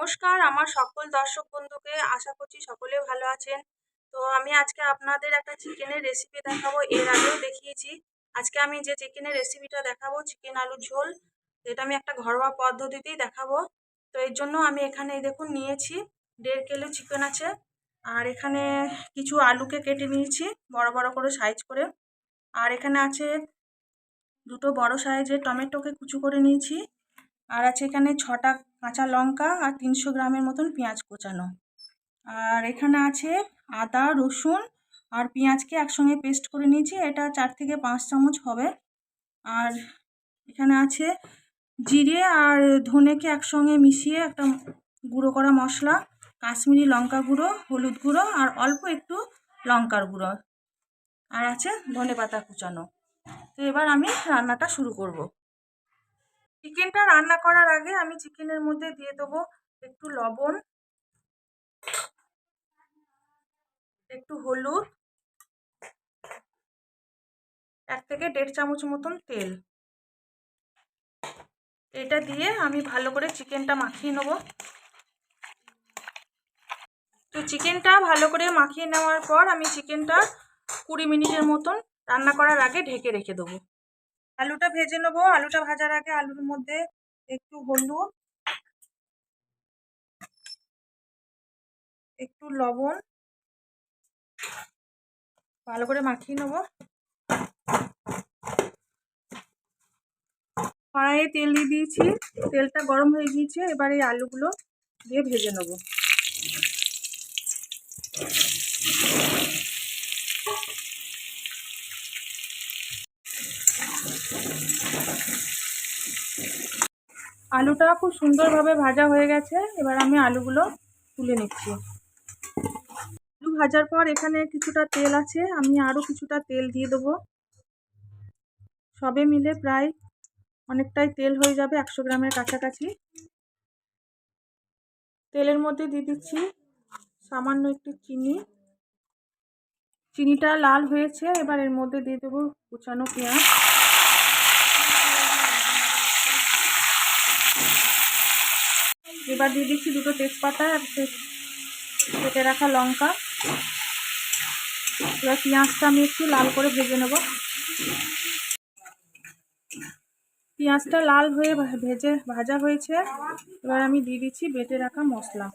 নমস্কার আমার সকল দর্শক বন্ধুকে, আশা করছি সকলে ভালো আছেন। তো আমি আজকে আপনাদের একটা চিকেনের রেসিপি দেখাবো। এর আগেও দেখিয়েছি। আজকে আমি যে চিকেনের রেসিপিটা দেখাবো, চিকেন আলুর ঝোল, এটা আমি একটা ঘরোয়া পদ্ধতিতেই দেখাবো। তো এর জন্য আমি এখানে দেখুন নিয়েছি 1.5 কিলো চিকেন আছে। আর এখানে কিছু আলুকে কেটে নিয়েছি বড় বড় করে সাইজ করে। আর এখানে আছে দুটো বড় সাইজের টমেটোকে কুচি করে নিয়েছি। আর আছে এখানে 6টা কাঁচা লঙ্কা আর 300 গ্রামের মতন পেঁয়াজ কোচানো। আর এখানে আছে আদা রসুন আর পেঁয়াজকে একসঙ্গে পেস্ট করে নিয়েছি, এটা 4 থেকে 5 চামচ হবে। আর এখানে আছে জিরে আর ধনেকে একসঙ্গে মিশিয়ে একটা গুঁড়ো করা মশলা, কাশ্মীরি লঙ্কা গুঁড়ো, হলুদ গুঁড়ো আর অল্প একটু লঙ্কার গুঁড়ো, আর আছে ধনেপাতা কুচানো। তো এবার আমি রান্নাটা শুরু করব। চিকেনটা রান্না করার আগে আমি চিকেনের মধ্যে দিয়ে দেবো একটু লবণ, একটু হলুদ, 1 থেকে 1.5 চামচ মতন তেল। এটা দিয়ে আমি ভালো করে চিকেনটা মাখিয়ে নেব। তো চিকেনটা ভালো করে মাখিয়ে নেওয়ার পর আমি চিকেনটা 20 মিনিটের মতন রান্না করার আগে ঢেকে রেখে দেবো। আলুটা ভেজে নেবো। আলুটা ভাজার আগে আলুর মধ্যে একটু হলুদ, একটু লবণ ভালো করে মাখিয়ে নেবো। কড়াইয়ে তেল দিয়ে দিয়েছি, তেলটা গরম হয়ে গিয়েছে। এবার এই আলুগুলো দিয়ে ভেজে নেব। আলুটা খুব সুন্দরভাবে ভাজা হয়ে গেছে। এবার আমি আলুগুলো তুলে নিচ্ছি। আলু ভাজার পর এখানে কিছুটা তেল আছে, আমি আরও কিছুটা তেল দিয়ে দেবো। সবে মিলে প্রায় অনেকটাই তেল হয়ে যাবে, 100 গ্রামের কাছাকাছি। তেলের মধ্যে দিয়ে দিচ্ছি সামান্য একটু চিনি। চিনিটা লাল হয়েছে, এবার এর মধ্যে দিয়ে দেবো কুচানো পেঁয়াজ। এবার দিয়ে দিচ্ছি দুটো তেজপাতা আর কেটে রাখা লঙ্কা। এবার পেঁয়াজটা আমি একটু লাল করে ভেজে নেব। পেঁয়াজটা লাল হয়ে ভাজা হয়েছে। এবার আমি দিয়ে দিচ্ছি বেটে রাখা মশলা।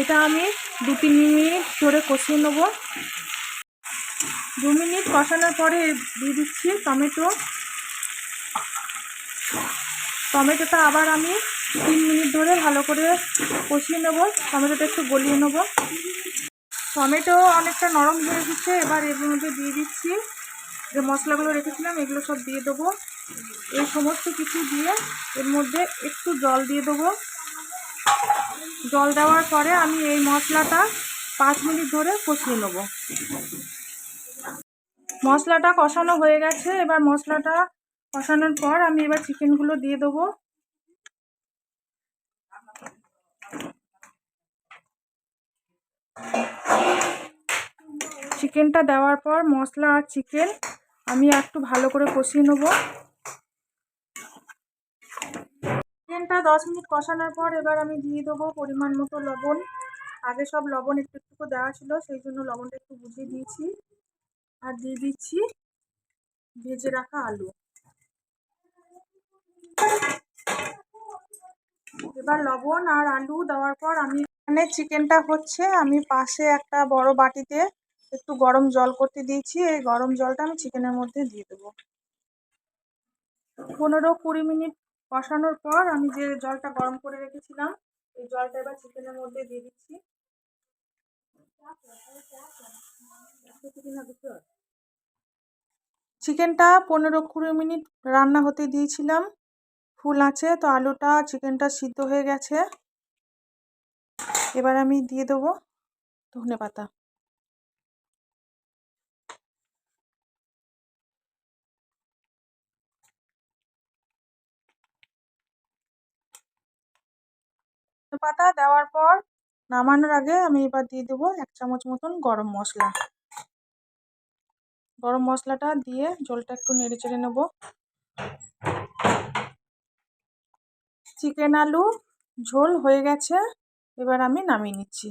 এটা আমি 2-3 মিনিট ধরে কষিয়ে নেব। 2 মিনিট কষানোর পরে দিয়ে দিচ্ছি টমেটোটা আবার আমি 3 মিনিট ধরে ভালো করে কষিয়ে নেব। টমেটোটা একটু গলিয়ে নেব। টমেটো অনেকটা নরম হয়ে গেছে। এবার এর মধ্যে দিয়ে দিচ্ছি যে মশলাগুলো রেখেছিলাম, এগুলো সব দিয়ে দেবো। এই সমস্ত কিছু দিয়ে এর মধ্যে একটু জল দিয়ে দেবো। জল দেওয়ার পরে আমি এই মশলাটা 5 মিনিট ধরে কষিয়ে নেব। মশলাটা কষানো হয়ে গেছে। এবার মশলাটা কষানোর পর আমি এবার চিকেনগুলো দিয়ে দেবো। চিকেনটা দেওয়ার পর মশলা আর চিকেন আমি একটু ভালো করে কষিয়ে নেব। চিকেনটা 10 মিনিট কষানোর পর এবার আমি দিয়ে দেবো পরিমাণ মতো লবণ। আগে সব লবণ একটু একটু দেওয়া ছিল, সেই জন্য লবণটা একটু বুঝিয়ে দিয়েছি। আর দিয়ে দিচ্ছি ভেজে রাখা আলু। এবার লবণ আর আলু দেওয়ার পর আমি এখানে চিকেনটা হচ্ছে, আমি পাশে একটা বড় বাটিতে একটু গরম জল করতে দিয়েছি। এই গরম জলটা আমি চিকেনের মধ্যে দিয়ে দেবো। 15-20 মিনিট কষানোর পর আমি যে জলটা গরম করে রেখেছিলাম, এই জলটা এবার চিকেনের মধ্যে দিয়ে দিচ্ছি। চিকেনটা 15-20 মিনিট রান্না হতে দিয়েছিলাম ফুল আঁচে। তো আলুটা চিকেনটা সিদ্ধ হয়ে গেছে। এবার আমি দিয়ে দেবো ধনেপাতা। ধনেপাতা দেওয়ার পর নামানোর আগে আমি এবার দিয়ে দেবো 1 চামচ মতন গরম মশলা। গরম মশলাটা দিয়ে ঝোলটা একটু নেড়ে চেড়ে নেবো। চিকেন আলু ঝোল হয়ে গেছে, এবার আমি নামিয়ে নিচ্ছি।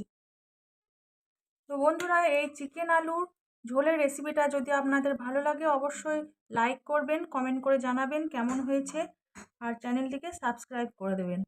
তো বন্ধুরা, এই চিকেন আলুর ঝোলের রেসিপিটা যদি আপনাদের ভালো লাগে অবশ্যই লাইক করবেন, কমেন্ট করে জানাবেন কেমন হয়েছে, আর চ্যানেলটিকে সাবস্ক্রাইব করে দেবেন।